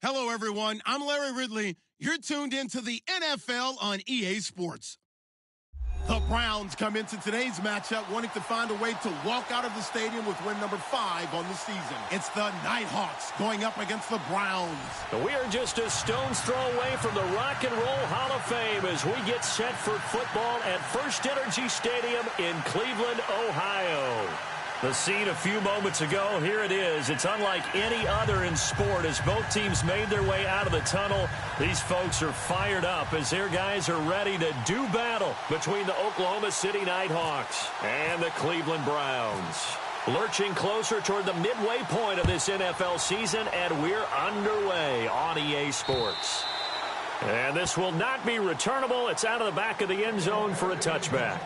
Hello, everyone. I'm Larry Ridley. You're tuned into the NFL on EA Sports. The Browns come into today's matchup wanting to find a way to walk out of the stadium with win number 5 on the season. It's the Nighthawks going up against the Browns. We are just a stone's throw away from the Rock and Roll Hall of Fame as we get set for football at First Energy Stadium in Cleveland, Ohio. The scene a few moments ago, here it is. It's unlike any other in sport as both teams made their way out of the tunnel. These folks are fired up as their guys are ready to do battle between the Oklahoma City Nighthawks and the Cleveland Browns. Lurching closer toward the midway point of this NFL season, and we're underway on EA Sports. And this will not be returnable. It's out of the back of the end zone for a touchback.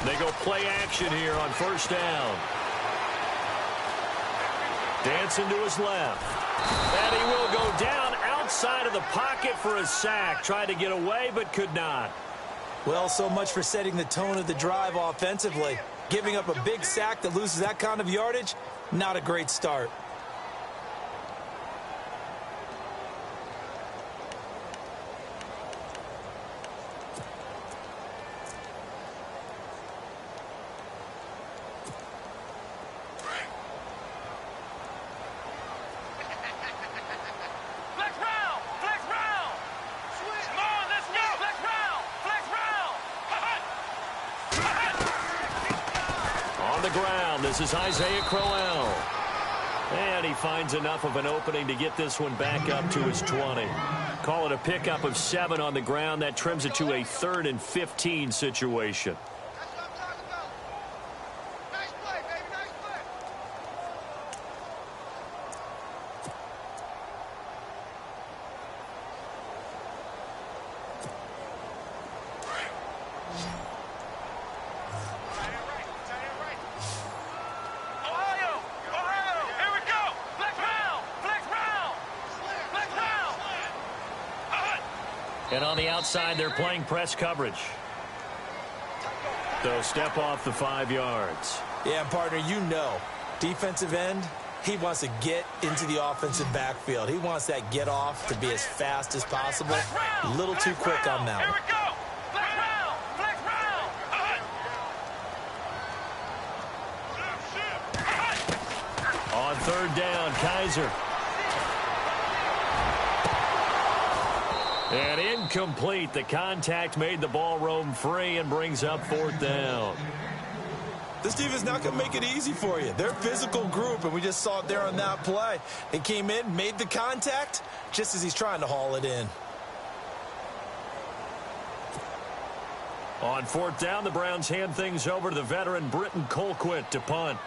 They go play action here on first down. Dancing to his left. And he will go down outside of the pocket for a sack. Tried to get away, but could not. Well, so much for setting the tone of the drive offensively. Giving up a big sack that loses that kind of yardage, not a great start. This is HeHateMe. And he finds enough of an opening to get this one back up to his 20. Call it a pickup of 7 on the ground. That trims it to a 3rd and 15 situation. And on the outside, they're playing press coverage. They'll step off the 5 yards. Yeah, partner, you know, defensive end, he wants to get into the offensive backfield. He wants that get off to be as fast as possible. A little too quick on that one. On 3rd down, Kaiser. And incomplete. The contact made the ball roam free and brings up 4th down. This team is not going to make it easy for you. They're a physical group, and we just saw it there on that play. They came in, made the contact, just as he's trying to haul it in. On 4th down, the Browns hand things over to the veteran Britton Colquitt to punt.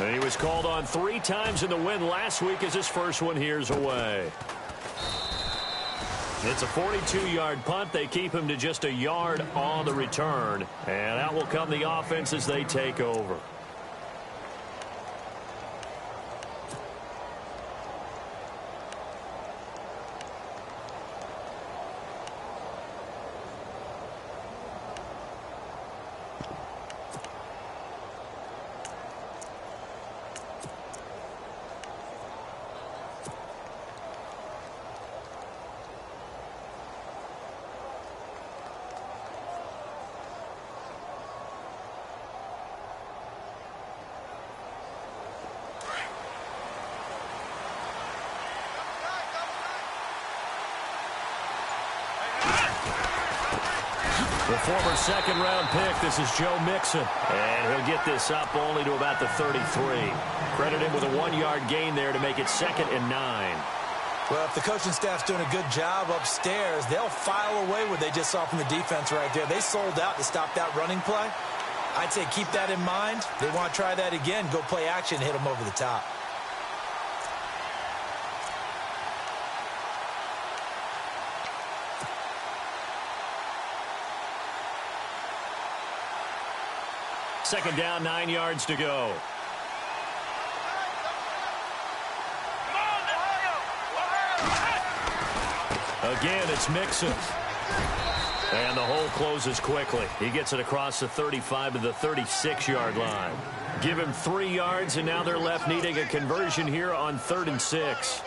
And he was called on 3 times in the win last week as his first one here's away. It's a 42-yard punt. They keep him to just a yard on the return. And out will come the offense as they take over. The former second-round pick, this is Joe Mixon. And he'll get this up only to about the 33. Credit him with a 1-yard gain there to make it 2nd and 9. Well, if the coaching staff's doing a good job upstairs, they'll file away what they just saw from the defense right there. They sold out to stop that running play. I'd say keep that in mind. They want to try that again, go play action, hit them over the top. Second down, 9 yards to go. Again, it's Mixon. And the hole closes quickly. He gets it across the 35 to the 36-yard line. Give him 3 yards, and now they're left needing a conversion here on 3rd and 6.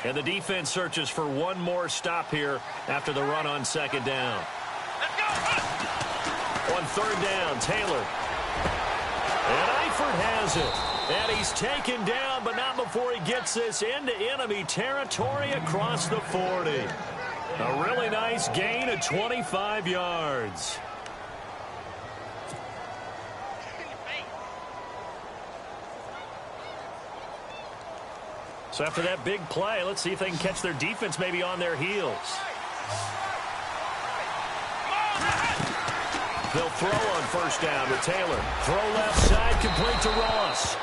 And the defense searches for one more stop here after the run on 2nd down. Let's go. On 3rd down, Taylor. And Eifert has it. And he's taken down, but not before he gets this into enemy territory across the 40. A really nice gain of 25 yards. So after that big play, let's see if they can catch their defense maybe on their heels. They'll throw on 1st down with Taylor. Throw left side, complete to Ross.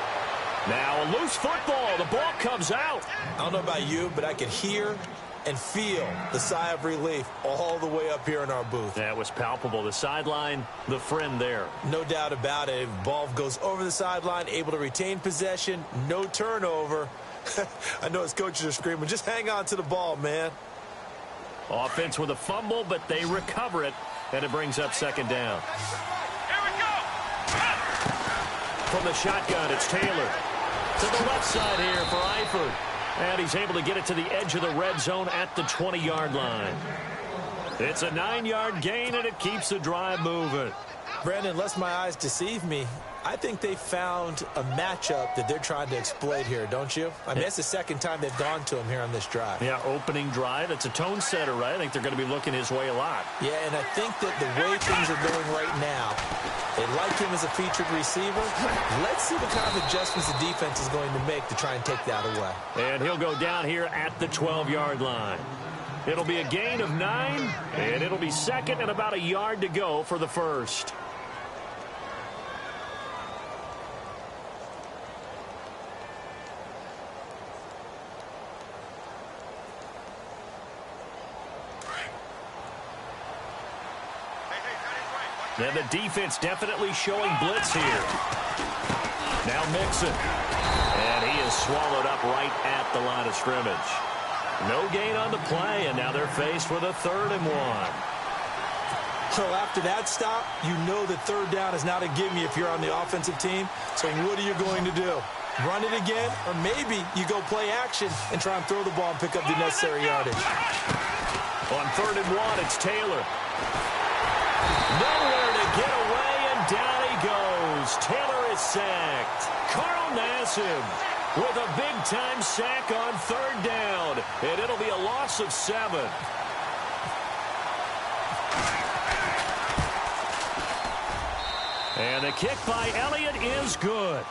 Now a loose football. The ball comes out. I don't know about you, but I could hear and feel the sigh of relief all the way up here in our booth. That was palpable. The sideline, the friend there. No doubt about it. Ball goes over the sideline, able to retain possession, no turnover. I know his coaches are screaming, just hang on to the ball, man. Offense with a fumble, but they recover it, and it brings up 2nd down. Here we go. From the shotgun, it's Taylor. To the left side here for Eifert. And he's able to get it to the edge of the red zone at the 20-yard line. It's a 9-yard gain, and it keeps the drive moving. Brandon, unless my eyes deceive me, I think they found a matchup that they're trying to exploit here, don't you? I mean, it's the 2nd time they've gone to him here on this drive. Yeah, opening drive. It's a tone setter, right? I think they're going to be looking his way a lot. Yeah, and I think that the way things are going right now, they like him as a featured receiver. Let's see what kind of adjustments the defense is going to make to try and take that away. And he'll go down here at the 12-yard line. It'll be a gain of 9, and it'll be 2nd and about a yard to go for the 1st. And the defense definitely showing blitz here. Now Mixon. And he is swallowed up right at the line of scrimmage. No gain on the play, and now they're faced with a 3rd and 1. So after that stop, you know that 3rd down is not a gimme if you're on the offensive team. So what are you going to do? Run it again, or maybe you go play action and try and throw the ball and pick up the necessary yardage. On 3rd and 1, it's Taylor. Nowhere to get away, and down he goes. Taylor is sacked. Carl Nassib with a big-time sack on 3rd down, and it'll be a loss of 7. And the kick by Elliott is good.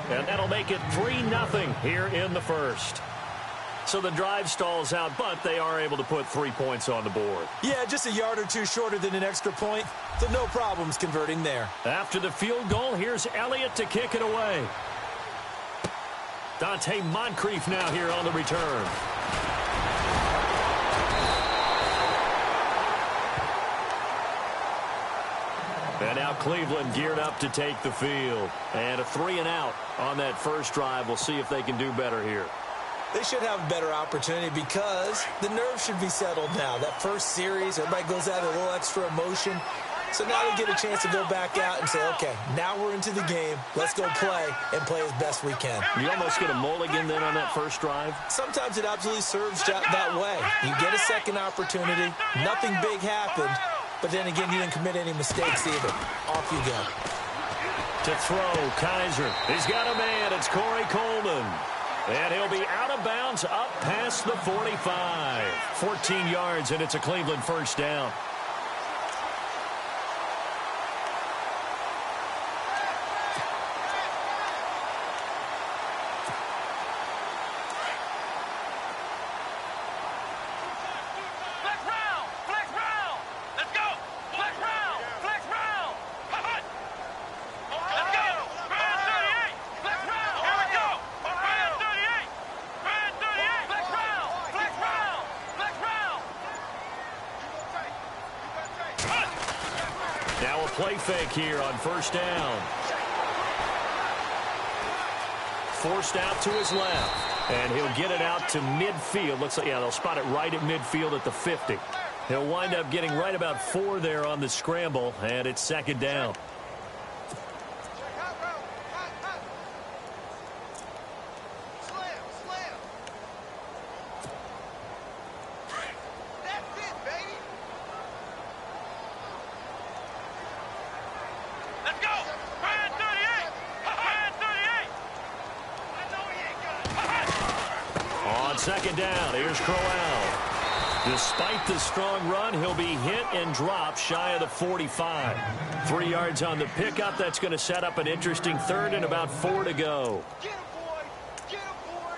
And that'll make it 3-0 here in the 1st. So the drive stalls out, but they are able to put 3 points on the board. Yeah, just a yard or two shorter than an extra point, so no problems converting there. After the field goal, here's Elliott to kick it away. Dante Moncrief now here on the return. And now Cleveland geared up to take the field. And a 3-and-out on that first drive. We'll see if they can do better here. They should have a better opportunity because the nerves should be settled now. That first series, everybody goes out a little extra emotion. So now they get a chance to go back out and say, okay, now we're into the game. Let's go play and play as best we can. You almost get a mulligan then on that first drive? Sometimes it absolutely serves that way. You get a second opportunity. Nothing big happened. But then again, you didn't commit any mistakes either. Off you go. To throw, Kaiser. He's got a man. It's Corey Coleman. And he'll be out of bounds up past the 45. 14 yards, and it's a Cleveland first down. Now a play fake here on first down. Forced out to his left. And he'll get it out to midfield. Looks like, yeah, they'll spot it right at midfield at the 50. He'll wind up getting right about 4 there on the scramble, and it's second down. Second down, here's Crowell. Despite the strong run, he'll be hit and dropped shy of the 45. 3 yards on the pickup. That's going to set up an interesting third and about 4 to go. Get him, boy! Get him, boy!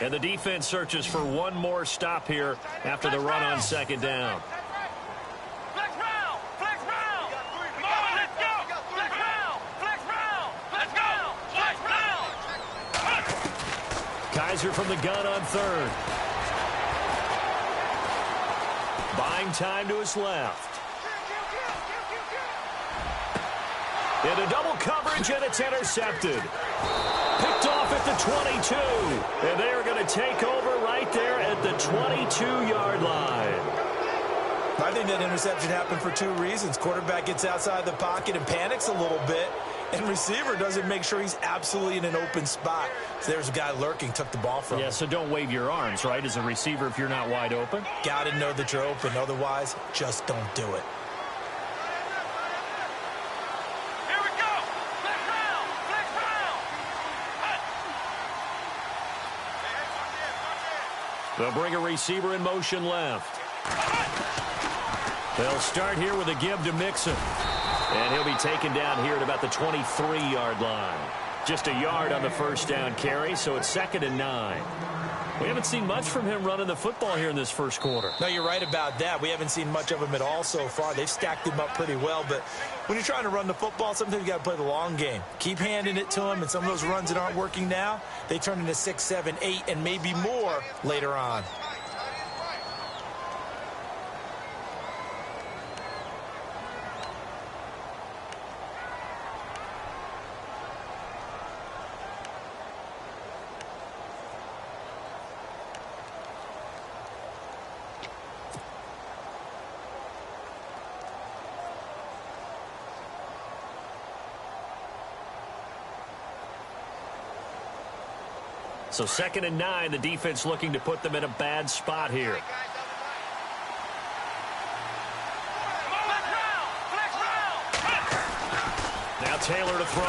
And the defense searches for one more stop here after the run on second down. Kaiser from the gun on third. Buying time to his left. Into double coverage, and it's intercepted. Picked off at the 22. And they are going to take over right there at the 22-yard line. I think that interception happened for 2 reasons. Quarterback gets outside the pocket and panics a little bit. And receiver doesn't make sure he's absolutely in an open spot. So there's a guy lurking, took the ball from him. Yeah, so don't wave your arms, right, as a receiver if you're not wide open. Got to know that you're open. Otherwise, just don't do it. Here we go! Flex round! Flex round! They'll bring a receiver in motion left. They'll start here with a give to Mixon. And he'll be taken down here at about the 23-yard line. Just a yard on the first down carry, so it's 2nd and 9. We haven't seen much from him running the football here in this first quarter. No, you're right about that. We haven't seen much of him at all so far. They've stacked him up pretty well, but when you're trying to run the football, sometimes you got to play the long game. Keep handing it to him, and some of those runs that aren't working now, they turn into 6, 7, 8, and maybe more later on. So 2nd and 9, the defense looking to put them in a bad spot here. Now Taylor to throw.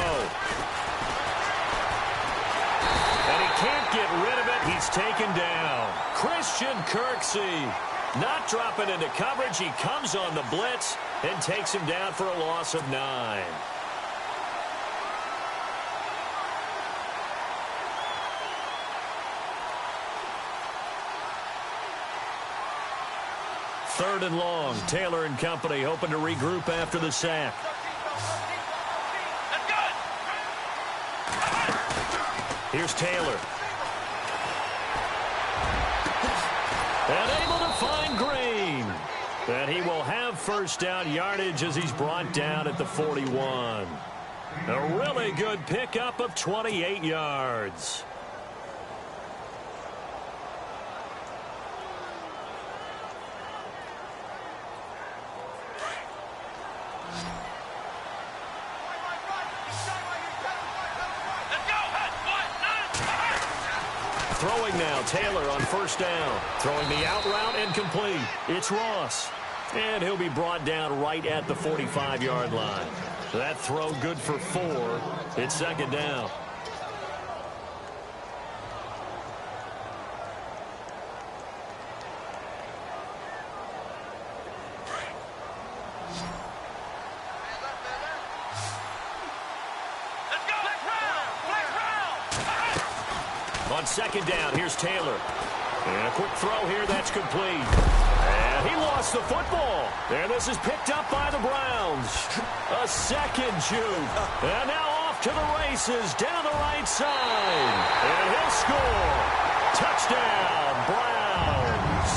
And he can't get rid of it. He's taken down. Christian Kirksey not dropping into coverage. He comes on the blitz and takes him down for a loss of 9. Third and long. Taylor and company hoping to regroup after the sack. Here's Taylor. And able to find Green. And he will have first down yardage as he's brought down at the 41. A really good pickup of 28 yards. Throwing now, Taylor on first down. Throwing the out route and complete. It's Ross. And he'll be brought down right at the 45-yard line. That throw good for 4. It's second down. On second down, here's Taylor. And a quick throw here that's complete. And he lost the football. And this is picked up by the Browns. A second juke. And now off to the races down the right side. And he'll score. Touchdown, Browns.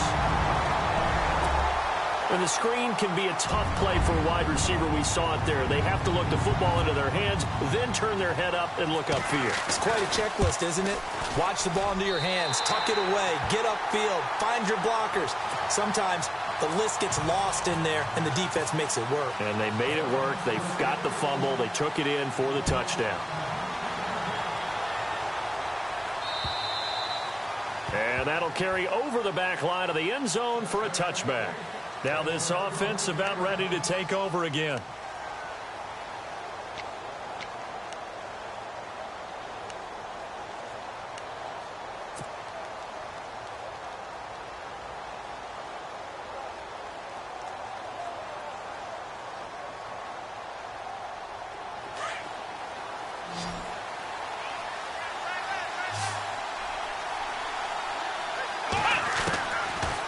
And the screen can be a tough play for a wide receiver. We saw it there. They have to look the football into their hands, then turn their head up and look upfield. It's quite a checklist, isn't it? Watch the ball into your hands, tuck it away, get upfield, find your blockers. Sometimes the list gets lost in there, and the defense makes it work. And they made it work. They got the fumble. They took it in for the touchdown. And that'll carry over the back line of the end zone for a touchback. Now this offense about ready to take over again.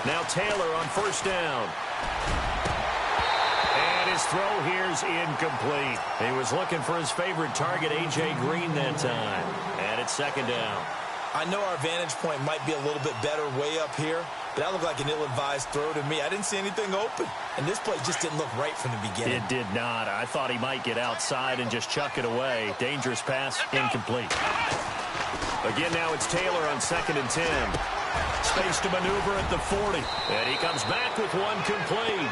Now Taylor on first down. And his throw here's incomplete. He was looking for his favorite target, A.J. Green, that time. And it's second down. I know our vantage point might be a little bit better way up here, but that looked like an ill-advised throw to me. I didn't see anything open, and this play just didn't look right from the beginning. It did not. I thought he might get outside and just chuck it away. Dangerous pass, incomplete. Again, now it's Taylor on 2nd and 10. Space to maneuver at the 40. And he comes back with one complete.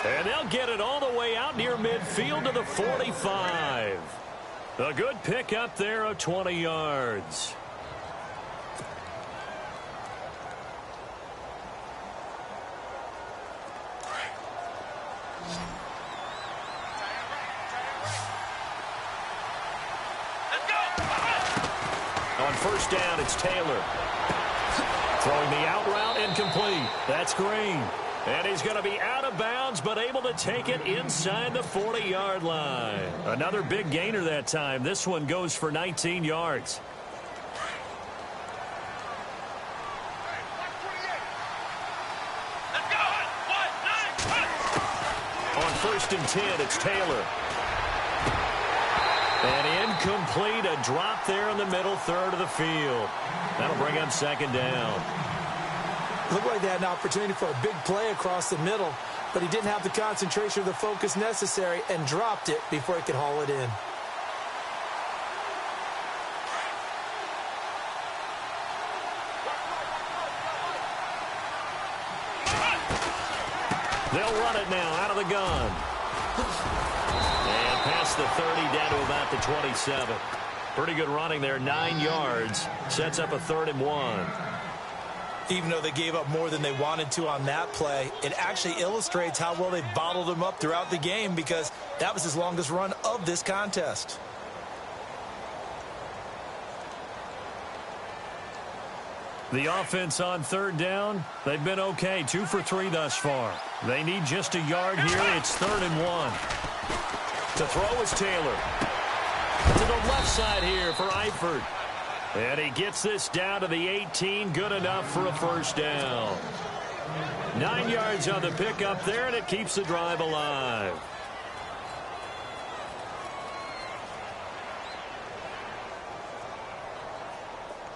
And they'll get it all the way out near midfield to the 45. A good pick up there of 20 yards. On first down, it's Taylor. Throwing the out route incomplete. That's Green. And he's going to be out of bounds, but able to take it inside the 40-yard line. Another big gainer that time. This one goes for 19 yards. On 1st and 10, it's Taylor. And incomplete, a drop there in the middle third of the field. That'll bring up second down. Looked like they had an opportunity for a big play across the middle, but he didn't have the concentration or the focus necessary and dropped it before he could haul it in. They'll run it now out of the gun. And past the 30 down to about the 27. Pretty good running there, 9 yards. Sets up a 3rd and 1. Even though they gave up more than they wanted to on that play, it actually illustrates how well they bottled him up throughout the game because that was his longest run of this contest. The offense on 3rd down, they've been okay. 2 for 3 thus far. They need just a yard here. It's 3rd and 1. To throw is Taylor. To the left side here for Eifert. And he gets this down to the 18. Good enough for a first down. 9 yards on the pickup there, and it keeps the drive alive.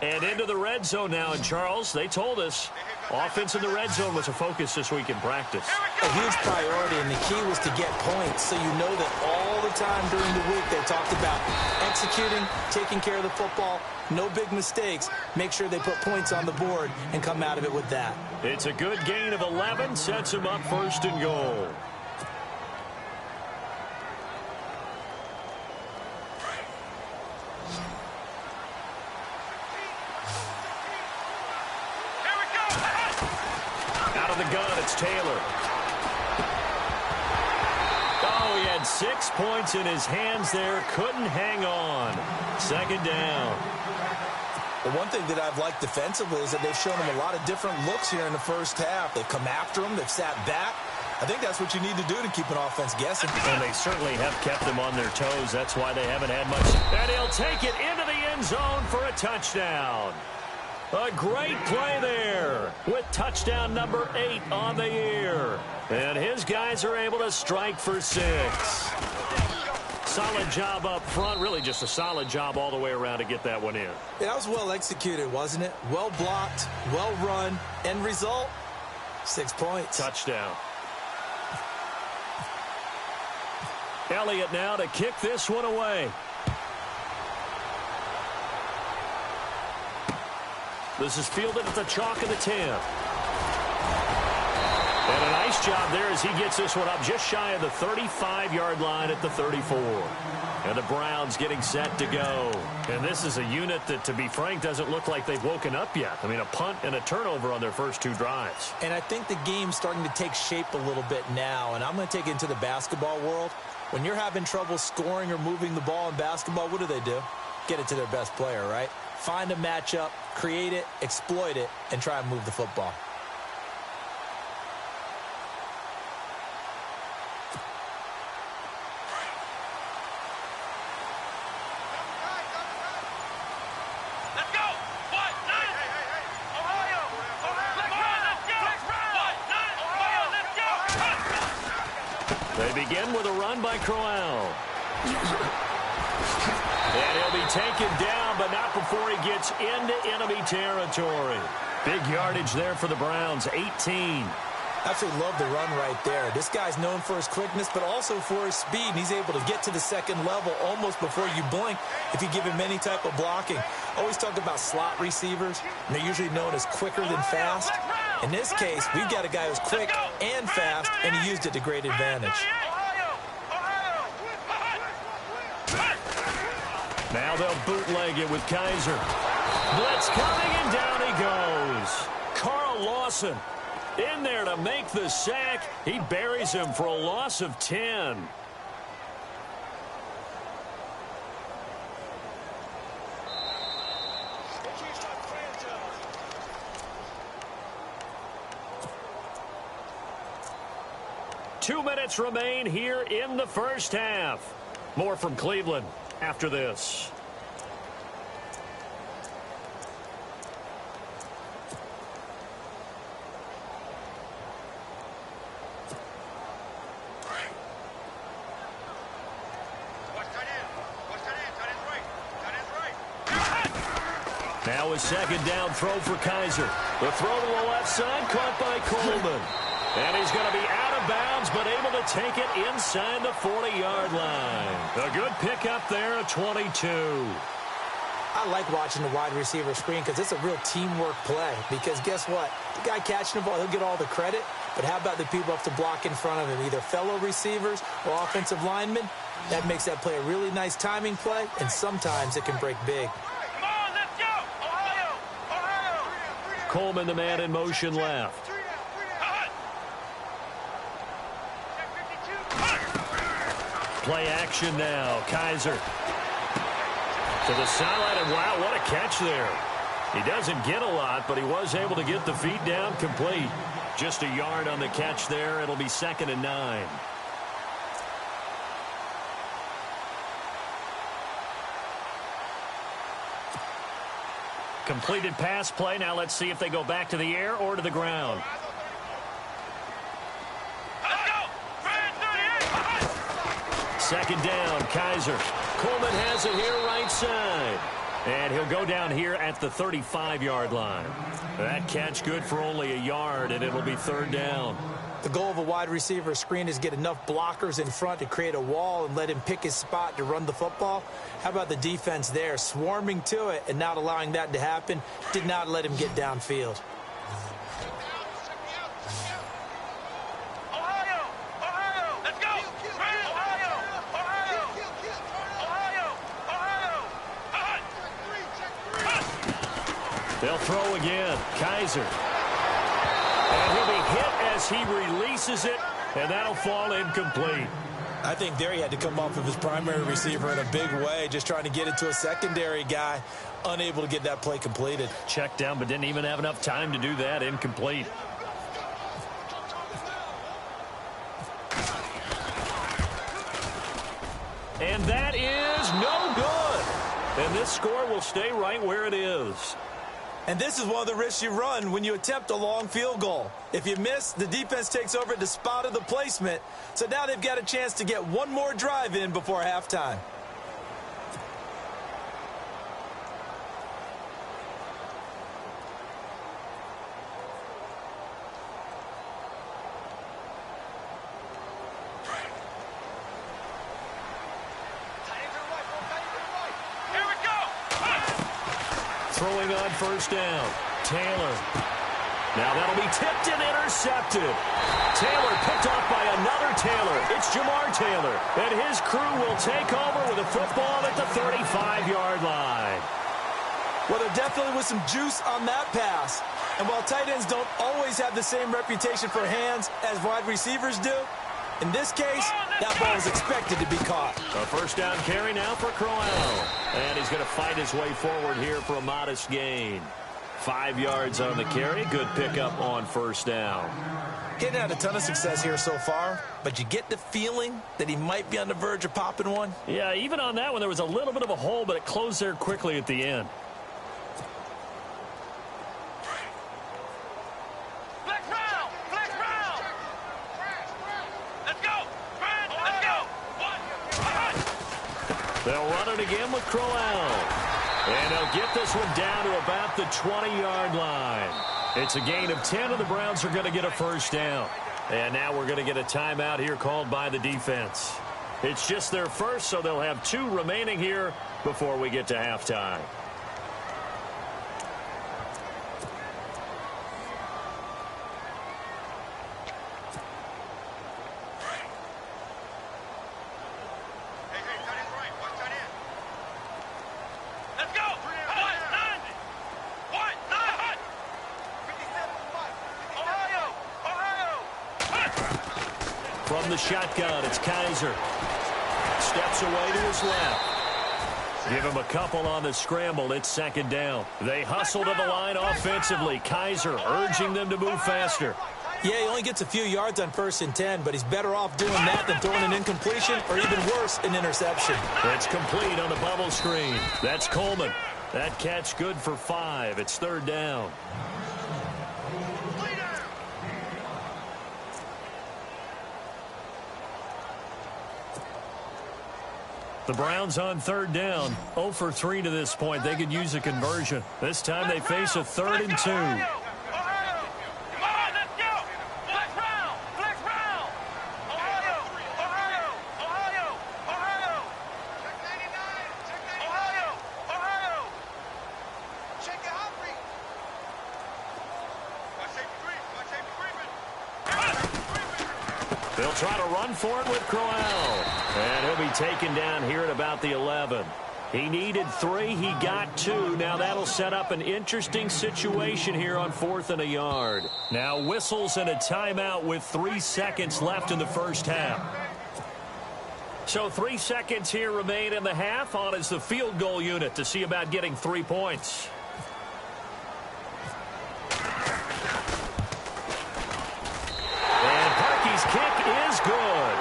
And into the red zone now. And, Charles, they told us offense in the red zone was a focus this week in practice. A huge priority, and the key was to get points. So you know that all the time during the week they talked about executing, taking care of the football, no big mistakes. Make sure they put points on the board and come out of it with that. It's a good gain of 11, sets him up 1st and goal. Out of the gun, it's Taylor. Oh, he had 6 points in his hands there. Couldn't hang on. 2nd down. The one thing that I've liked defensively is that they've shown him a lot of different looks here in the first half. They've come after him. They've sat back. I think that's what you need to do to keep an offense guessing. And they certainly have kept them on their toes. That's why they haven't had much. And he'll take it into the end zone for a touchdown. A great play there with touchdown number 8 on the year. And his guys are able to strike for 6. Solid job up front. Really just a solid job all the way around to get that one in. Yeah, that was well executed, wasn't it? Well blocked, well run. End result, 6 points. Touchdown. Elliott now to kick this one away. This is fielded at the chalk of the 10. And a nice job there as he gets this one up just shy of the 35-yard line at the 34. And the Browns getting set to go. And this is a unit that, to be frank, doesn't look like they've woken up yet. I mean, a punt and a turnover on their first 2 drives. And I think the game's starting to take shape a little bit now. And I'm going to take it into the basketball world. When you're having trouble scoring or moving the ball in basketball, what do? Get it to their best player, right? Find a matchup, create it, exploit it, and try and move the football. Let's go! What? Ohio! Let's go! They begin with a run by Crowell. And he'll be taken down, but not before he gets into enemy territory. Big yardage there for the Browns, 18. Absolutely love the run right there. This guy's known for his quickness, but also for his speed. And he's able to get to the 2nd level almost before you blink if you give him any type of blocking. Always talk about slot receivers, and they're usually known as quicker than fast. In this case, we've got a guy who's quick and fast, and he used it to great advantage. Now they'll bootleg it with Kaiser. Blitz coming, and down he goes. Carl Lawson in there to make the sack. He buries him for a loss of 10. Two minutes remain here in the first half. More from Cleveland after this. Now a 2nd down throw for Kaiser. The throw to the left side, caught by Coleman. And he's going to be out of bounds, but able to take it inside the 40-yard line. A good pickup there at 22. I like watching the wide receiver screen because it's a real teamwork play. Because guess what? The guy catching the ball, he'll get all the credit. But how about the people up to block in front of him, either fellow receivers or offensive linemen? That makes that play a really nice timing play, and sometimes it can break big. Come on, let's go! Ohio! Coleman, the man in motion left. Play action now. Kaiser to the sideline, and wow, what a catch there. He doesn't get a lot, but he was able to get the feet down complete. Just a yard on the catch there. It'll be 2nd and 9. Completed pass play. Now let's see if they go back to the air or to the ground. Second down, Kaiser. Coleman has it here right side. And he'll go down here at the 35-yard line. That catch good for only a yard, and it'll be third down. The goal of a wide receiver screen is get enough blockers in front to create a wall and let him pick his spot to run the football. How about the defense there, swarming to it and not allowing that to happen? Did not let him get downfield. They'll throw again. Kaiser. And he'll be hit as he releases it, and that'll fall incomplete. I think there he had to come off of his primary receiver in a big way, just trying to get it to a secondary guy, unable to get that play completed. Checked down, but didn't even have enough time to do that. Incomplete. And that is no good. And this score will stay right where it is. And this is one of the risks you run when you attempt a long field goal. If you miss, the defense takes over at the spot of the placement. So now they've got a chance to get one more drive in before halftime. Throwing on first down. Taylor. Now that'll be tipped and intercepted. Taylor picked off by another Taylor. It's Jamar Taylor. And his crew will take over with a football at the 35-yard line. Well, there definitely was some juice on that pass. And while tight ends don't always have the same reputation for hands as wide receivers do, in this case, that ball is expected to be caught. A first down carry now for Crowell. And he's going to fight his way forward here for a modest gain. 5 yards on the carry. Good pickup on first down. Getting had a ton of success here so far, but you get the feeling that he might be on the verge of popping one. Yeah, even on that one, there was a little bit of a hole, but it closed there quickly at the end. They'll run it again with Crowell. And they'll get this one down to about the 20-yard line. It's a gain of 10, and the Browns are going to get a first down. And now we're going to get a timeout here called by the defense. It's just their first, so they'll have 2 remaining here before we get to halftime. From the shotgun, it's Kaiser. Steps away to his left. Give him a couple on the scramble. It's second down. They hustle to the line offensively. Kaiser urging them to move faster. Yeah, he only gets a few yards on 1st and 10, but he's better off doing that than throwing an incompletion or even worse, an interception. It's complete on the bubble screen. That's Coleman. That catch good for 5. It's third down. The Browns on third down, 0 for 3 to this point. They could use a conversion. This time they face a 3rd and 2. They'll try to run for it with Crowell. And he'll be taken down here at about the 11. He needed 3. He got 2. Now that'll set up an interesting situation here on 4th and a yard. Now whistles and a timeout with 3 seconds left in the first half. So 3 seconds here remain in the half. On is the field goal unit to see about getting 3 points. Kick is good.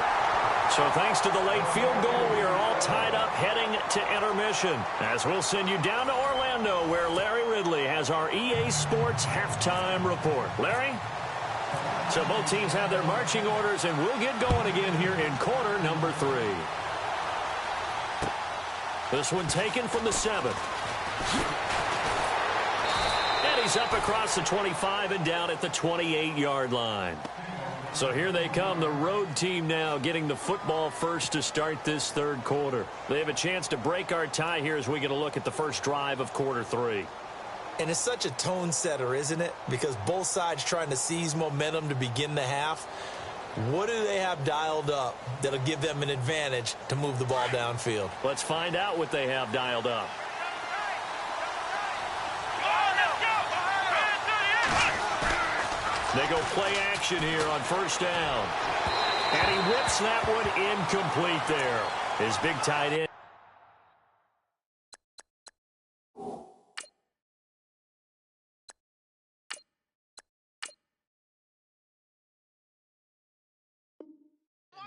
So thanks to the late field goal, we are all tied up heading to intermission. As we'll send you down to Orlando, where Larry Ridley has our EA Sports halftime report. Larry? So both teams have their marching orders, and we'll get going again here in quarter number 3. This one taken from the 7. And he's up across the 25 and down at the 28-yard line. So here they come, the road team now getting the football first to start this third quarter. They have a chance to break our tie here as we get a look at the first drive of quarter 3. And it's such a tone setter, isn't it? Because both sides trying to seize momentum to begin the half. What do they have dialed up that'll give them an advantage to move the ball downfield? Let's find out what they have dialed up. They go play action here on first down. And he whips that one incomplete there. His big tight end.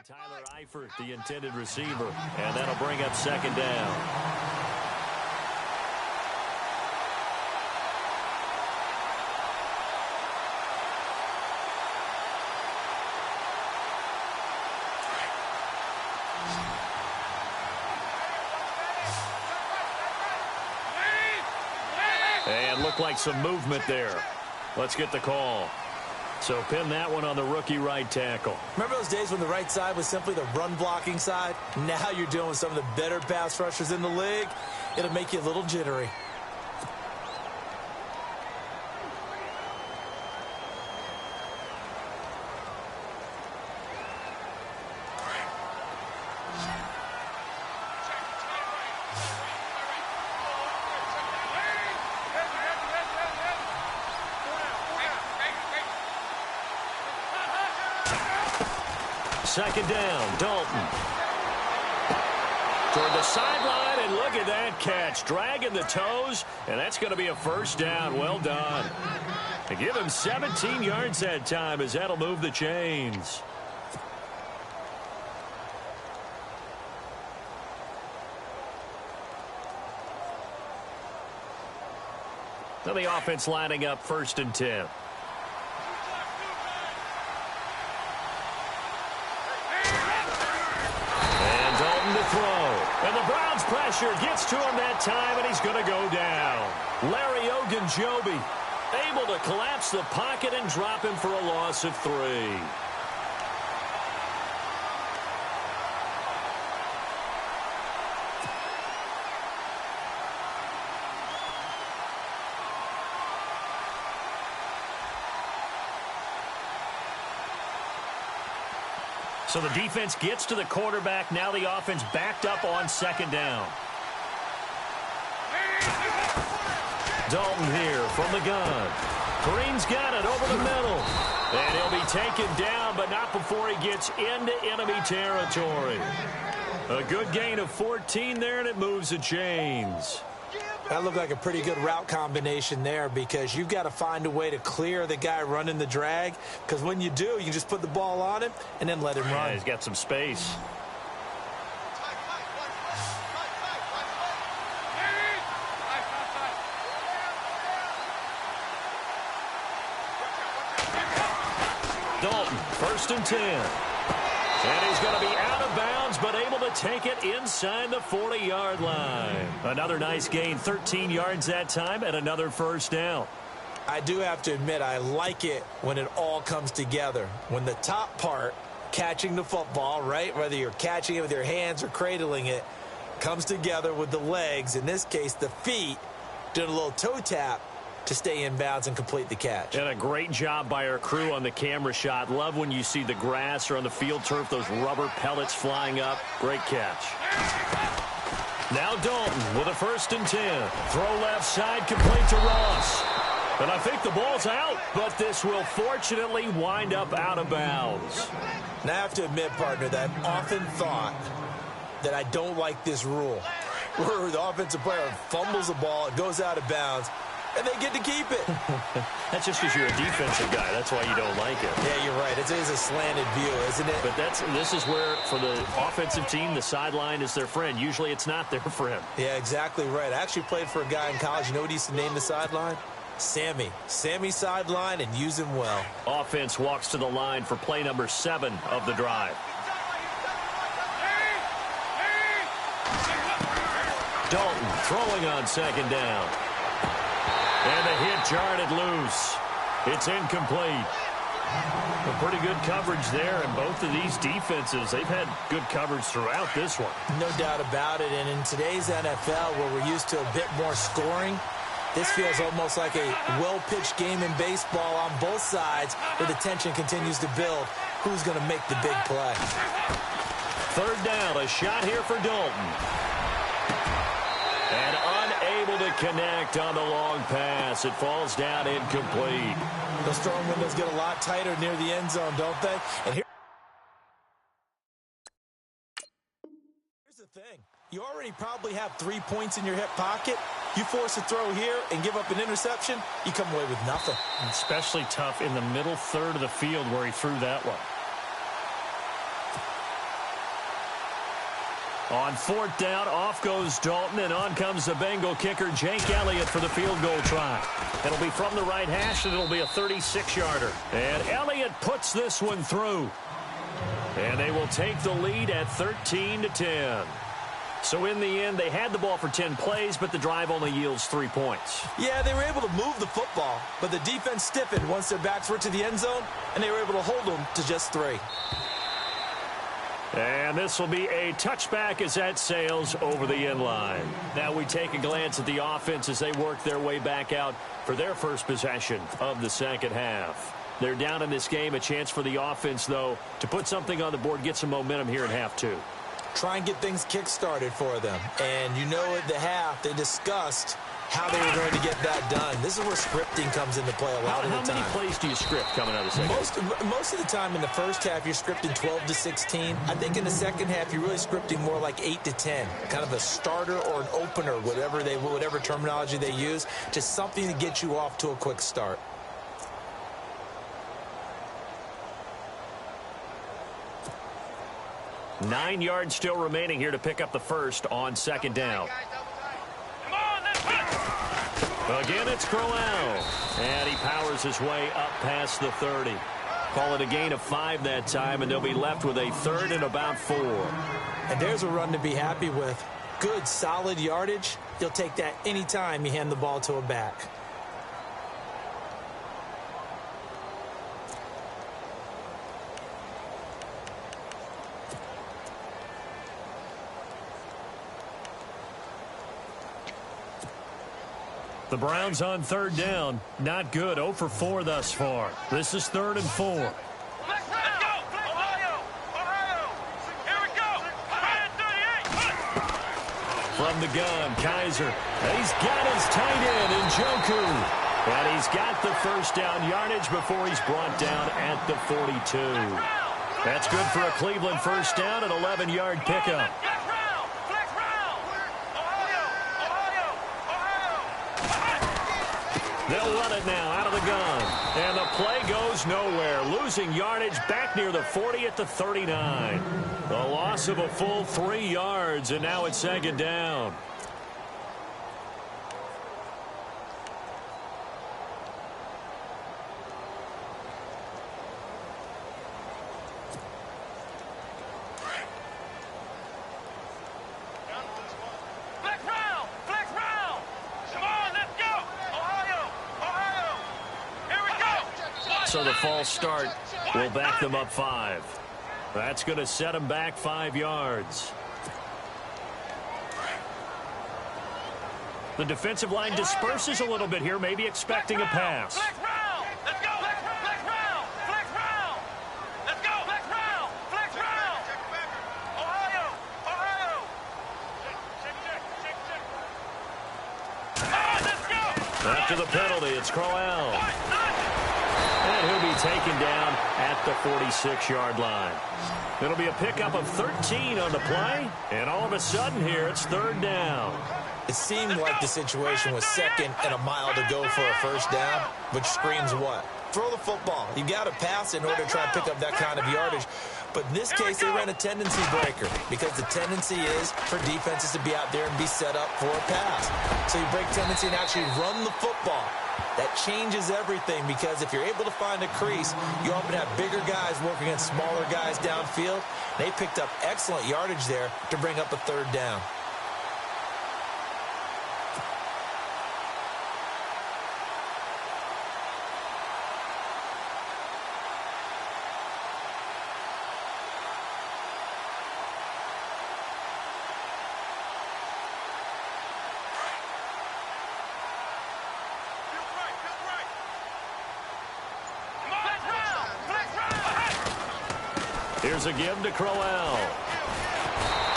Tyler Eifert, the intended receiver. And that'll bring up second down. And looked like some movement there. Let's get the call. So pin that one on the rookie right tackle. Remember those days when the right side was simply the run-blocking side? Now you're dealing with some of the better pass rushers in the league. It'll make you a little jittery. Second down, Dalton. Toward the sideline, and look at that catch. Dragging the toes, and that's going to be a first down. Well done. They give him 17 yards that time as that'll move the chains. Now the offense lining up first and 10. To throw. And the Browns pressure gets to him that time, and he's going to go down. Larry Ogunjobi able to collapse the pocket and drop him for a loss of 3. So the defense gets to the quarterback. Now the offense backed up on second down. Dalton here from the gun. Green's got it over the middle. And he'll be taken down, but not before he gets into enemy territory. A good gain of 14 there, and it moves the chains. That looked like a pretty good route combination there, because you've got to find a way to clear the guy running the drag, because when you do, you can just put the ball on him and then let him run. Yeah, he's got some space. Dalton, first and 10. And he's going to be out of bounds, but able to take it inside the 40-yard line. Another nice gain, 13 yards that time, and another first down. I do have to admit, I like it when it all comes together. When the top part, catching the football, right, whether you're catching it with your hands or cradling it, comes together with the legs, in this case the feet, doing a little toe tap to stay in bounds and complete the catch. And a great job by our crew on the camera shot. Love when you see the grass or on the field turf, those rubber pellets flying up. Great catch. Now Dalton with a first and 10. Throw left side, complete to Ross. And I think the ball's out, but this will fortunately wind up out of bounds. Now I have to admit, partner, that I've often thought that I don't like this rule, where the offensive player fumbles the ball, it goes out of bounds, and they get to keep it. That's just because you're a defensive guy. That's why you don't like it. Yeah, you're right. It is a slanted view, isn't it? But this is where, for the offensive team, the sideline is their friend. Usually it's not their friend. Yeah, exactly right. I actually played for a guy in college. You know what he used to name the sideline? Sammy. Sammy sideline, and use him well. Offense walks to the line for play number 7 of the drive. Dalton throwing on second down. And the hit jarred it loose. It's incomplete. Pretty good coverage there, and both of these defenses, they've had good coverage throughout this one. No doubt about it, and in today's NFL, where we're used to a bit more scoring, this feels almost like a well-pitched game in baseball on both sides, where the tension continues to build. Who's going to make the big play? Third down, a shot here for Dalton. And unable to connect on the long pass. It falls down incomplete. Those throwing windows get a lot tighter near the end zone, don't they? And here's the thing. You already probably have 3 points in your hip pocket. You force a throw here and give up an interception, you come away with nothing. Especially tough in the middle third of the field where he threw that one. On fourth down, off goes Dalton, and on comes the Bengal kicker, Jake Elliott, for the field goal try. It'll be from the right hash, and it'll be a 36-yarder. And Elliott puts this one through. And they will take the lead at 13-10. So in the end, they had the ball for 10 plays, but the drive only yields 3 points. Yeah, they were able to move the football, but the defense stiffened once their backs were to the end zone, and they were able to hold them to just 3. And this will be a touchback as that sails over the end line. Now we take a glance at the offense as they work their way back out for their first possession of the second half. They're down in this game. A chance for the offense, though, to put something on the board, get some momentum here in half two. Try and get things kick-started for them. And you know at the half, they discussed how they were going to get that done. This is where scripting comes into play a lot of the time. How many plays do you script coming out of the second? Most of the time in the first half, you're scripting 12 to 16. I think in the second half, you're really scripting more like 8 to 10. Kind of a starter or an opener, whatever terminology they use. Just something to get you off to a quick start. Nine yards still remaining here to pick up the first on second down. Again, it's Crowell. And he powers his way up past the 30. Call it a gain of 5 that time, and they'll be left with a third and about 4. And there's a run to be happy with. Good, solid yardage. You'll take that anytime you hand the ball to a back. The Browns on third down. Not good. 0 for 4 thus far. This is 3rd and 4. Let's go! Ohio! Ohio! Here we go! 38! From the gun, Kaiser. He's got his tight end in Njoku. And he's got the first down yardage before he's brought down at the 42. That's good for a Cleveland first down, an 11-yard pickup. They'll run it now out of the gun. And the play goes nowhere. Losing yardage back near the 40 at the 39. The loss of a full 3 yards, and now it's second down. So the false start will back them up 5. That's going to set them back 5 yards. The defensive line disperses a little bit here, maybe expecting a pass. After the penalty, it's Crowell. And he'll be taken down at the 46-yard line. It'll be a pickup of 13 on the play. And all of a sudden here, it's third down. It seemed like the situation was 2nd and a mile to go for a first down, which screams what? Throw the football. You got to pass in order to try and pick up that kind of yardage. But in this case, they ran a tendency breaker because the tendency is for defenses to be out there and be set up for a pass. So you break tendency and actually run the football. That changes everything because if you're able to find a crease, you often have bigger guys working against smaller guys downfield. They picked up excellent yardage there to bring up a third down. Here's a give to Crowell.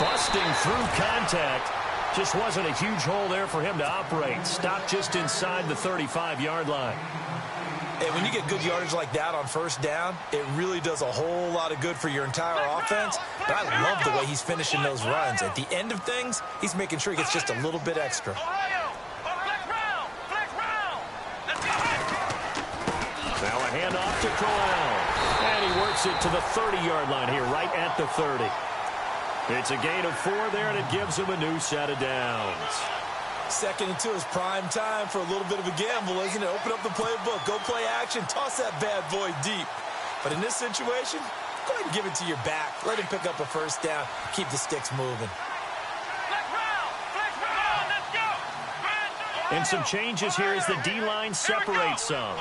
Busting through contact. Just wasn't a huge hole there for him to operate. Stopped just inside the 35-yard line. And when you get good yardage like that on first down, it really does a whole lot of good for your entire offense. But I love the way he's finishing those runs. At the end of things, he's making sure he gets just a little bit extra. Now a handoff to Crowell. And he works it to the 30-yard line here, right at the 30. It's a gain of 4 there, and it gives him a new set of downs. 2nd and 2 is prime time for a little bit of a gamble, isn't it? Open up the playbook, go play action, toss that bad boy deep. But in this situation, go ahead and give it to your back. Let him pick up a first down, keep the sticks moving. And some changes here as the D-line separates some.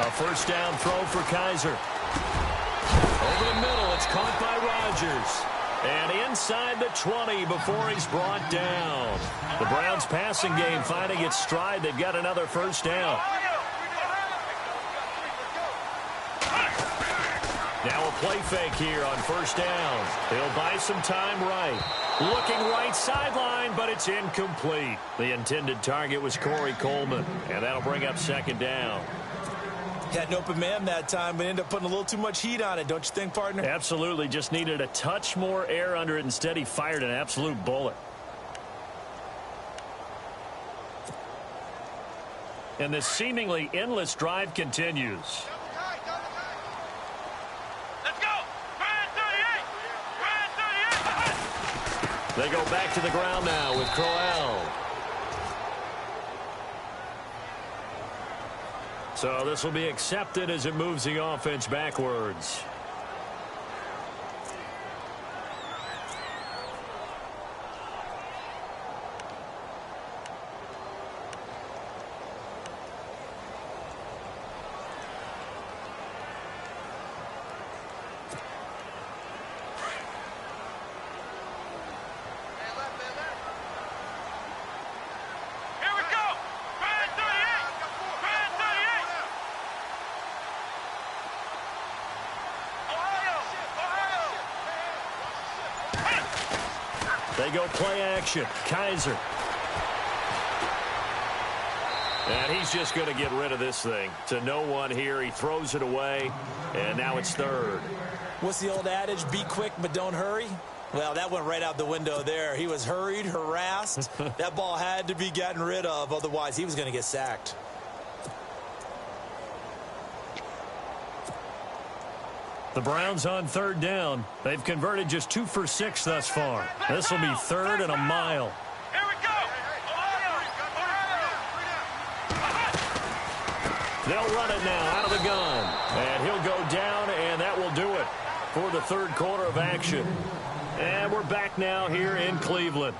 A first down throw for Kaiser. Over the middle, it's caught by Rodgers. And inside the 20 before he's brought down. The Browns passing game finding its stride. They've got another first down. Now a play fake here on first down. He'll buy some time right. Looking right sideline, but it's incomplete. The intended target was Corey Coleman. And that'll bring up 2nd down. Had an open man that time, but ended up putting a little too much heat on it, don't you think, partner? Absolutely. Just needed a touch more air under it. Instead, he fired an absolute bullet. And this seemingly endless drive continues. Let's go! Ryan 38! They go back to the ground now with Crowell. So this will be accepted as it moves the offense backwards. They go play action. Kaiser. And he's just going to get rid of this thing. To no one here. He throws it away. And now it's 3rd. What's the old adage? Be quick, but don't hurry. Well, that went right out the window there. He was hurried, harassed. That ball had to be gotten rid of. Otherwise, he was going to get sacked. The Browns on 3rd down. They've converted just 2 for 6 thus far. This will be 3rd and a mile. Here we go! They'll run it now out of the gun. And he'll go down, and that will do it for the 3rd quarter of action. And we're back now here in Cleveland.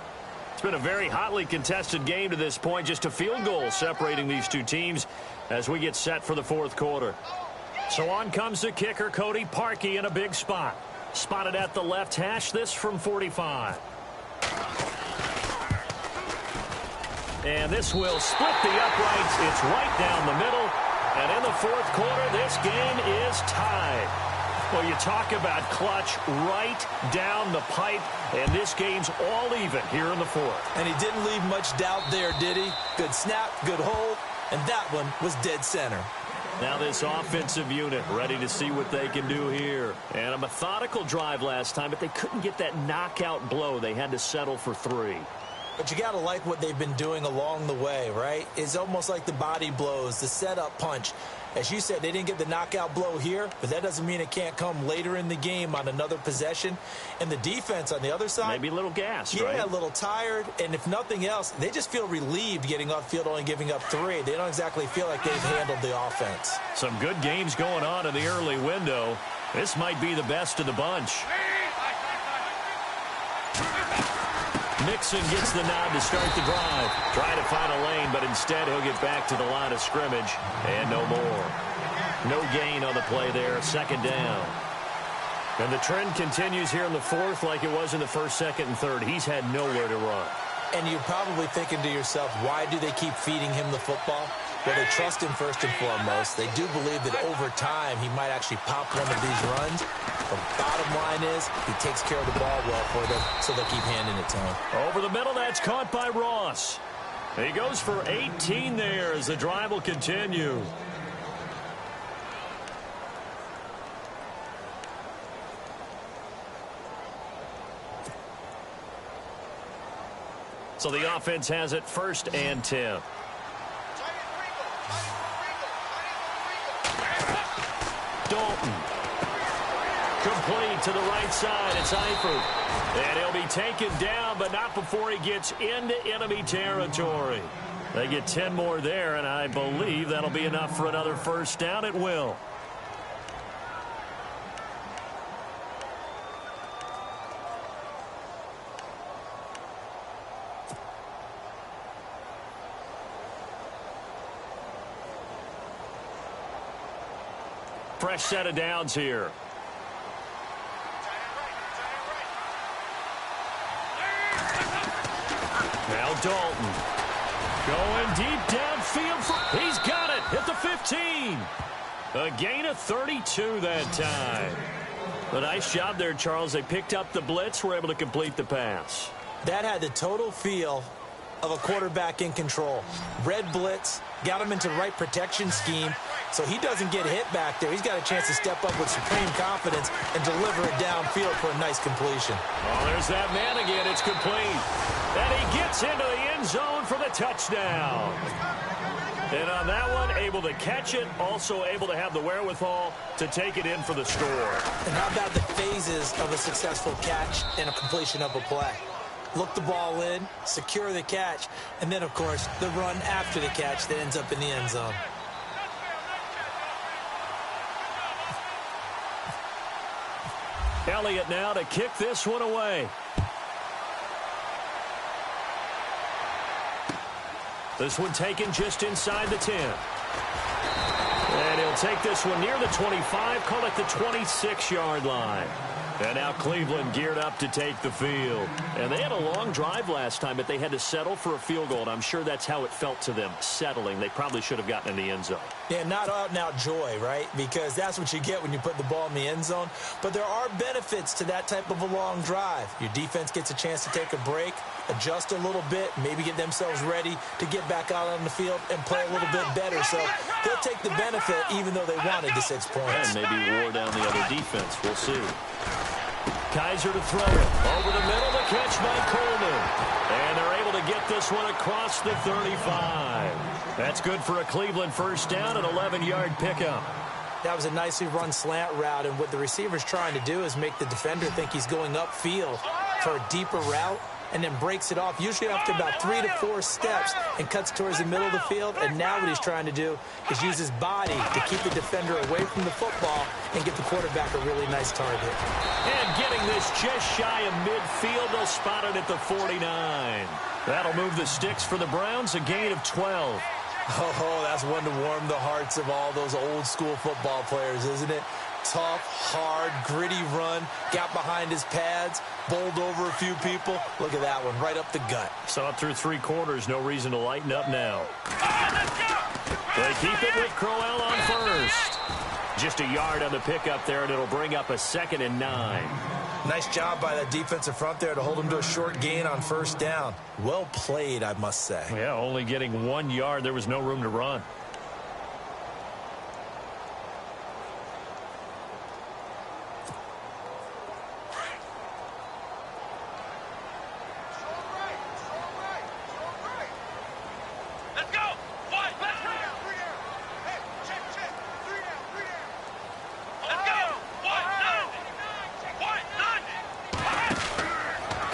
It's been a very hotly contested game to this point. Just a field goal separating these two teams as we get set for the 4th quarter. So on comes the kicker, Cody Parkey, in a big spot. Spotted at the left hash, this from 45. And this will split the uprights. It's right down the middle. And in the 4th quarter, this game is tied. Well, you talk about clutch right down the pipe. And this game's all even here in the 4th. And he didn't leave much doubt there, did he? Good snap, good hold. And that one was dead center. Now this offensive unit ready to see what they can do here. And a methodical drive last time, but they couldn't get that knockout blow. They had to settle for 3. But you got to like what they've been doing along the way, right? It's almost like the body blows, the setup punch. As you said, they didn't get the knockout blow here, but that doesn't mean it can't come later in the game on another possession. And the defense on the other side, maybe a little gassed, right? Yeah, a little tired. And if nothing else, they just feel relieved getting upfield, only giving up 3. They don't exactly feel like they've handled the offense. Some good games going on in the early window. This might be the best of the bunch. Mixon gets the nod to start the drive. Trying to find a lane, but instead he'll get back to the line of scrimmage. And no more. No gain on the play there. 2nd down. And the trend continues here in the 4th like it was in the 1st, 2nd, and 3rd. He's had nowhere to run. And you're probably thinking to yourself, why do they keep feeding him the football? Well, they trust him first and foremost. They do believe that over time he might actually pop one of these runs. The bottom line is he takes care of the ball well for them, so they'll keep handing it to him. Over the middle, that's caught by Ross. He goes for 18 there as the drive will continue. So the offense has it 1st and 10. Dalton. Complete to the right side. It's Eifert. And he'll be taken down, but not before he gets into enemy territory. They get 10 more there, and I believe that'll be enough for another 1st down. It will. Fresh set of downs here. Now Dalton. Going deep downfield. He's got it. Hit the 15. A gain of 32 that time. A nice job there, Charles. They picked up the blitz, were able to complete the pass. That had the total feel of a quarterback in control. Red blitz, got him into the right protection scheme, so he doesn't get hit back there. He's got a chance to step up with supreme confidence and deliver it downfield for a nice completion. Oh, there's that man again. It's complete. And he gets into the end zone for the touchdown. And on that one, able to catch it, also able to have the wherewithal to take it in for the score. And how about the phases of a successful catch and a completion of a play? Look the ball in, secure the catch, and then, of course, the run after the catch that ends up in the end zone. Elliott now to kick this one away. This one taken just inside the 10. And he'll take this one near the 25, call it the 26-yard line. And now Cleveland geared up to take the field. And they had a long drive last time, but they had to settle for a field goal, and I'm sure that's how it felt to them, settling. They probably should have gotten in the end zone. Yeah, not out-and-out joy, right? Because that's what you get when you put the ball in the end zone. But there are benefits to that type of a long drive. Your defense gets a chance to take a break, adjust a little bit, maybe get themselves ready to get back out on the field and play a little bit better. So they'll take the benefit even though they wanted the 6 points. And maybe wore down the other defense. We'll see. Kaiser to throw it. Over the middle, the catch by Coleman. And they're able to get this one across the 35. That's good for a Cleveland 1st down, an 11-yard pickup. That was a nicely run slant route, and what the receiver's trying to do is make the defender think he's going upfield for a deeper route, and then breaks it off, usually after about 3 to 4 steps, and cuts towards the middle of the field. And now what he's trying to do is use his body to keep the defender away from the football and get the quarterback a really nice target. And getting this just shy of midfield, they'll spot it at the 49. That'll move the sticks for the Browns, a gain of 12. Oh, that's one to warm the hearts of all those old-school football players, isn't it? Tough, hard, gritty run, got behind his pads, bowled over a few people. Look at that one, right up the gut. Saw it through 3 quarters, no reason to lighten up now. They keep it with Crowell on first. Just a yard on the pickup there, and it'll bring up a 2nd and 9. Nice job by that defensive front there to hold him to a short gain on 1st down. Well played, I must say. Yeah, only getting 1 yard. There was no room to run.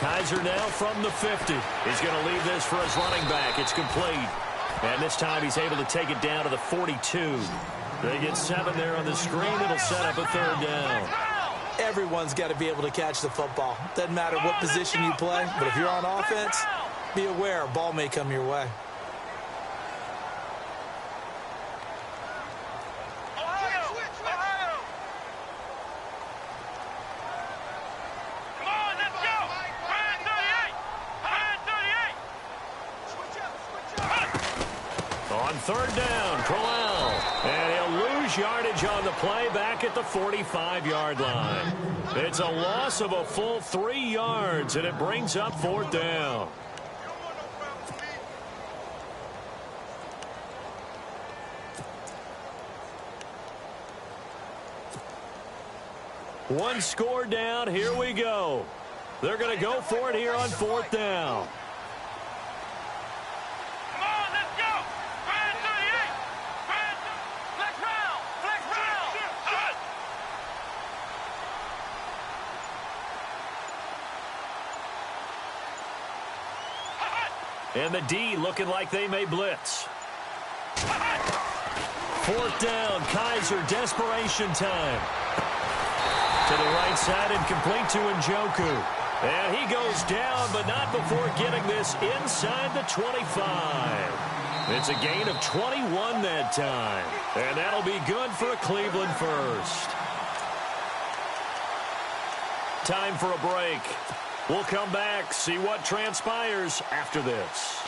Kaiser now from the 50. He's going to leave this for his running back. It's complete. And this time he's able to take it down to the 42. They get 7 there on the screen. It'll set up a 3rd down. Everyone's got to be able to catch the football. Doesn't matter what position you play, but if you're on offense, be aware a ball may come your way. on third down. Crowell. And he'll lose yardage on the play back at the 45-yard line. It's a loss of a full 3 yards, and it brings up fourth down. One score down. Here we go. They're going to go for it here on fourth down. Come on, let's go. Fire 38. Fire flex round. Flex round. And the D looking like they may blitz. Fourth down. Kaiser, desperation time. To the right side and complete to Njoku. And he goes down, but not before getting this inside the 25. It's a gain of 21 that time. And that'll be good for a Cleveland first. Time for a break. We'll come back, see what transpires after this.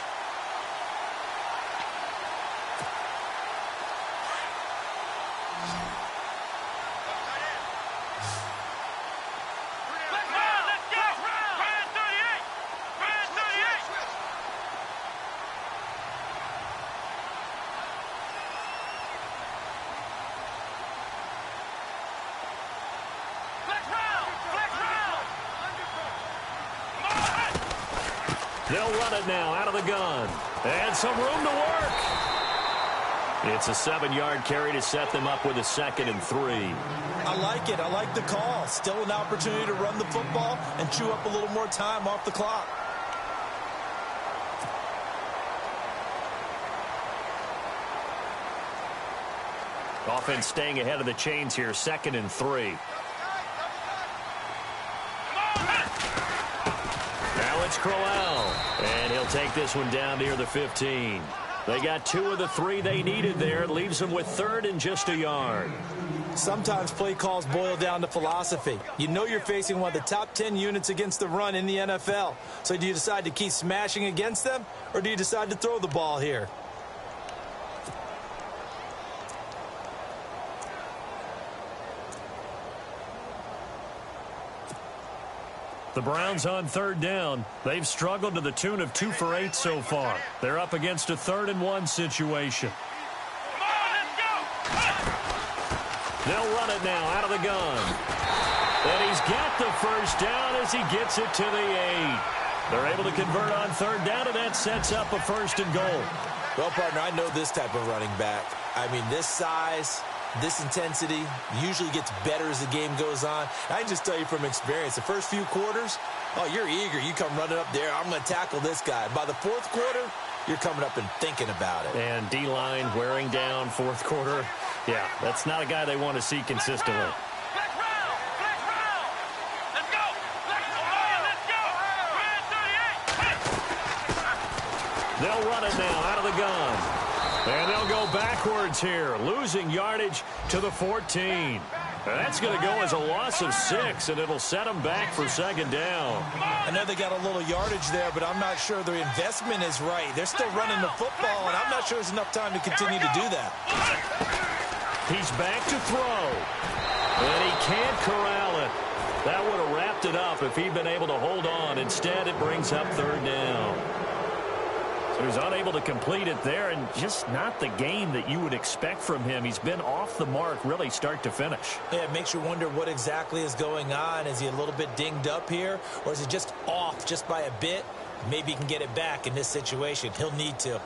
They'll run it now out of the gun. And some room to work. It's a 7-yard carry to set them up with a 2nd and 3. I like it. I like the call. Still an opportunity to run the football and chew up a little more time off the clock. Offense staying ahead of the chains here. 2nd and 3. Now it's Crowell. And he'll take this one down near the 15. They got 2 of the 3 they needed there. It leaves them with 3rd and just a yard. Sometimes play calls boil down to philosophy. You know you're facing one of the top 10 units against the run in the NFL. So do you decide to keep smashing against them, or do you decide to throw the ball here? The Browns on 3rd down. They've struggled to the tune of 2 for 8 so far. They're up against a 3rd and 1 situation. Come on, let's go. They'll run it now out of the gun. And he's got the first down as he gets it to the 8. They're able to convert on 3rd down, and that sets up a 1st and goal. Well, partner, I know this type of running back. I mean, this size, this intensity usually gets better as the game goes on. I can just tell you from experience, the first few quarters, oh, you're eager. You come running up there, I'm going to tackle this guy. By the 4th quarter, you're coming up and thinking about it. And D-line wearing down 4th quarter. Yeah, that's not a guy they want to see consistently. Flex round. Flex round. Let's go. Ohio, let's go. Fire 38. They'll run it now out of the gun. And they'll go backwards here, losing yardage to the 14. That's going to go as a loss of 6, and it'll set them back for 2nd down. I know they got a little yardage there, but I'm not sure their investment is right. They're still running the football, and I'm not sure there's enough time to continue to do that. He's back to throw. And he can't corral it. That would have wrapped it up if he'd been able to hold on. Instead, it brings up 3rd down. So he's unable to complete it there, and just not the game that you would expect from him. He's been off the mark really start to finish. Yeah, it makes you wonder what exactly is going on. Is he a little bit dinged up here, or is he just off just by a bit? Maybe he can get it back in this situation. He'll need to.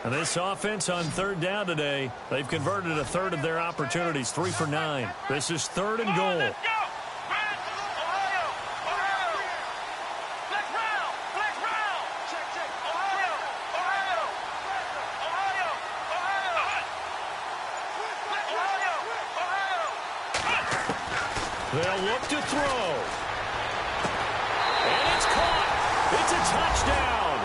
And this offense on 3rd down today, they've converted a 1/3 of their opportunities, 3 for 9. This is 3rd and goal. Let's go. Ohio. Ohio. Flex round. Flex round. Check, check. Ohio. Ohio. Ohio. Ohio. Ohio. They'll look to throw. And it's caught. It's a touchdown.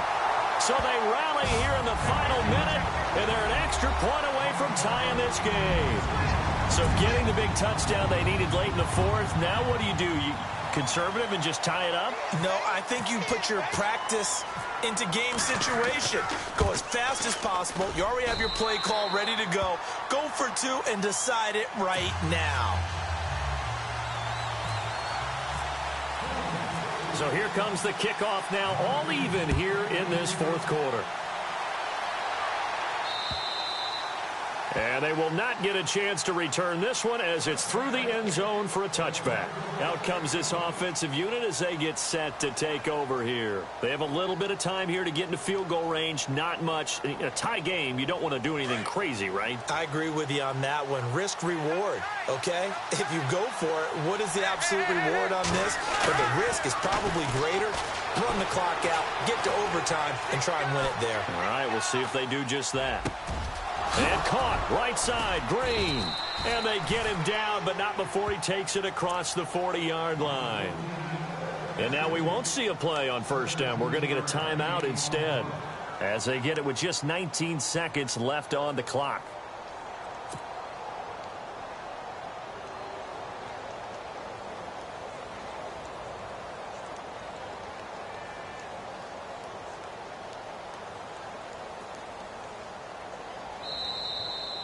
So they rally here in the final minute, and they're an extra point away from tying this game. So getting the big touchdown they needed late in the 4th, now what do? You conservative and just tie it up? No, I think you put your practice into game situation. Go as fast as possible. You already have your play call ready to go. Go for two and decide it right now. So here comes the kickoff now, all even here in this fourth quarter. And they will not get a chance to return this one as it's through the end zone for a touchback. Out comes this offensive unit as they get set to take over here. They have a little bit of time here to get into field goal range, not much. In a tie game, you don't want to do anything crazy, right? I agree with you on that one. Risk reward, okay? If you go for it, what is the absolute reward on this? But the risk is probably greater. Run the clock out, get to overtime, and try and win it there. All right, we'll see if they do just that. And caught, right side, Green. And they get him down, but not before he takes it across the 40-yard line. And now we won't see a play on first down. We're going to get a timeout instead, as they get it with just 19 seconds left on the clock.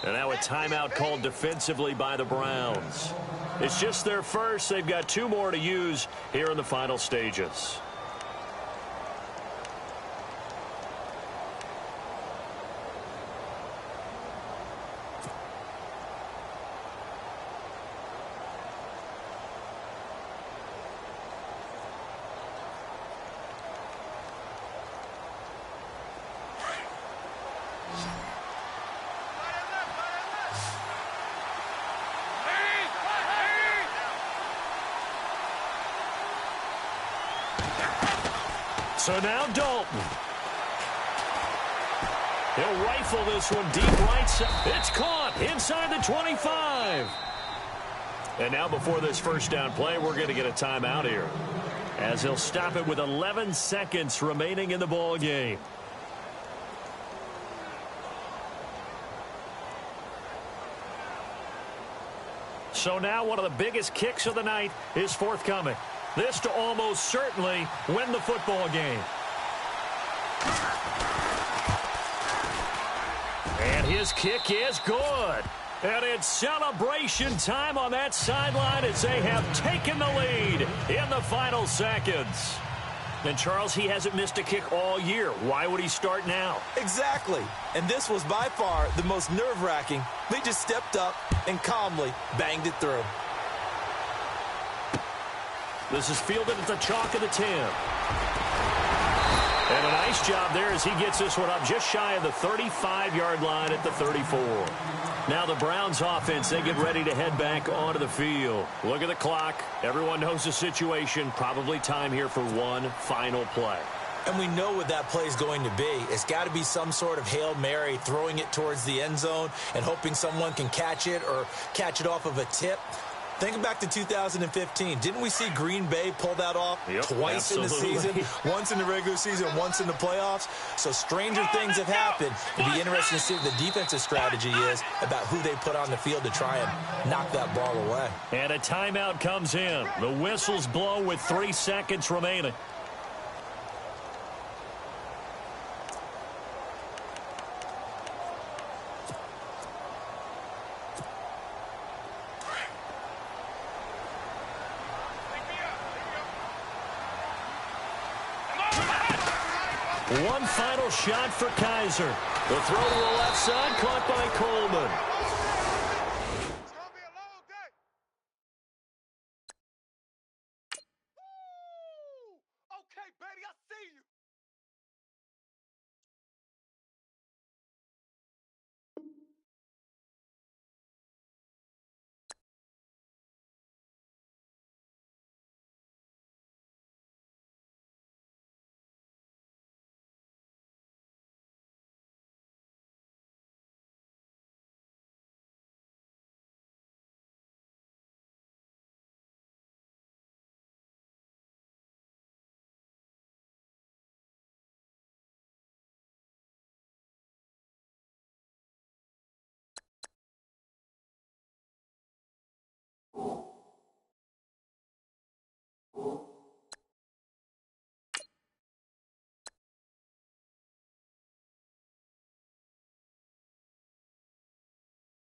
And now a timeout called defensively by the Browns. It's just their first. They've got two more to use here in the final stages. So now Dalton. He'll rifle this one deep right side. It's caught inside the 25. And now before this first down play, we're going to get a timeout here, as he'll stop it with 11 seconds remaining in the ball game. So now one of the biggest kicks of the night is forthcoming. This to almost certainly win the football game. And his kick is good. And it's celebration time on that sideline as they have taken the lead in the final seconds. And Charles, he hasn't missed a kick all year. Why would he start now? Exactly. And this was by far the most nerve-wracking. They just stepped up and calmly banged it through. This is fielded at the chalk of the 10. And a nice job there as he gets this one up just shy of the 35-yard line at the 34. Now the Browns offense, they get ready to head back onto the field. Look at the clock. Everyone knows the situation. Probably time here for one final play. And we know what that play is going to be. It's got to be some sort of Hail Mary, throwing it towards the end zone and hoping someone can catch it or catch it off of a tip. Think back to 2015. Didn't we see Green Bay pull that off twice in the season? Once in the regular season, once in the playoffs. So stranger things have happened. It'd be interesting to see what the defensive strategy is about who they put on the field to try and knock that ball away. And a timeout comes in. The whistles blow with 3 seconds remaining. One final shot for Kaiser. The throw to the left side, caught by Coleman.